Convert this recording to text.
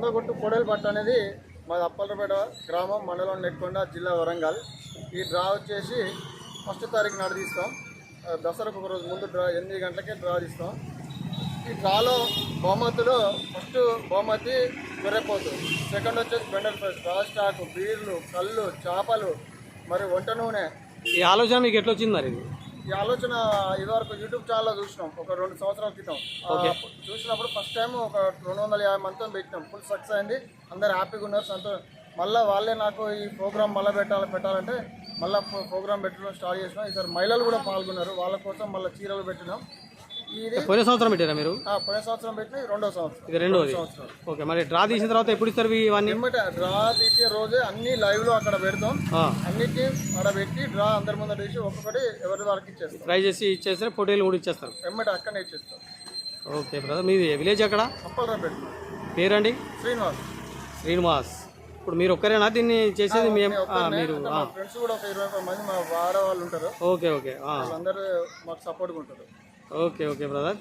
కొండగొట్టు పొడేలు పట్టు అనేది మాది అప్పలపేట గ్రామం, మండలం నెక్కొండ, జిల్లా వరంగల్. ఈ డ్రా వచ్చేసి 1వ తారీఖు నాడు తీస్తాం. దసరాకు ఒక రోజు ముందు డ్రా 8 గంటలకే డ్రా తీస్తాం. ఈ డ్రాలో బహుమతులు ఫస్ట్ బహుమతి గొర్రెపోతు, సెకండ్ వచ్చేసి బెండల్ ఫ్రెష్, రాజ్ స్టాక్, బీర్లు, కళ్ళు, చేపలు, మరి వంట నూనె. ఈ ఆలోచన మీకు ఎట్లా వచ్చింది మరి? ఈ ఆలోచన ఇదివరకు యూట్యూబ్ ఛానల్లో చూసినాం ఒక 2 సంవత్సరాల క్రితం. చూసినప్పుడు ఫస్ట్ టైం ఒక 250 మందితో పెట్టినాం. ఫుల్ సక్సెస్ అయింది, అందరు హ్యాపీగా ఉన్నారు. మళ్ళీ వాళ్ళే నాకు ఈ ప్రోగ్రామ్ మళ్ళీ పెట్టాలంటే మళ్ళీ ప్రోగ్రామ్ పెట్టడం స్టార్ట్ చేసినాం. ఈసారి మహిళలు కూడా పాల్గొన్నారు, వాళ్ళ కోసం మళ్ళీ చీరలు పెట్టినాం. ఇది పోయిన సంవత్సరం పెట్టారా మీరు? పోయిన సంవత్సరం పెట్టిన 2వ సంవత్సరం. ఇది 2వ సంవత్సరం. ఓకే, మరి డ్రా తీసిన తర్వాత ఎప్పుడు ఇస్తారు ఇవన్నీ? డ్రా తీసే రోజే అన్ని లైవ్ లో అక్కడ పెడతాం. అన్నిటి అక్కడ పెట్టి డ్రా అందరి ముందు తీసి ఒక్కొక్కటి ఎవరి వరకు ఇచ్చేస్తాం. ట్రై చేసి ఇచ్చేస్తే ఫోటోలు కూడా ఇచ్చేస్తారు. అక్కడనే ఇచ్చేస్తాం. ఓకే బ్రదర్, మీది విలేజ్ అక్కడ? అప్పలరాపేట. పేరండి? శ్రీనివాస్. ఇప్పుడు మీరు ఒక్కరేనా దీన్ని చేసేది? మీరు ఫ్రెండ్స్ కూడా ఒక 20 మంది మా వాడ వాళ్ళు ఉంటారు. ఓకే ఓకే, అందరూ మాకు సపోర్ట్గా ఉంటారు. Okay okay brother.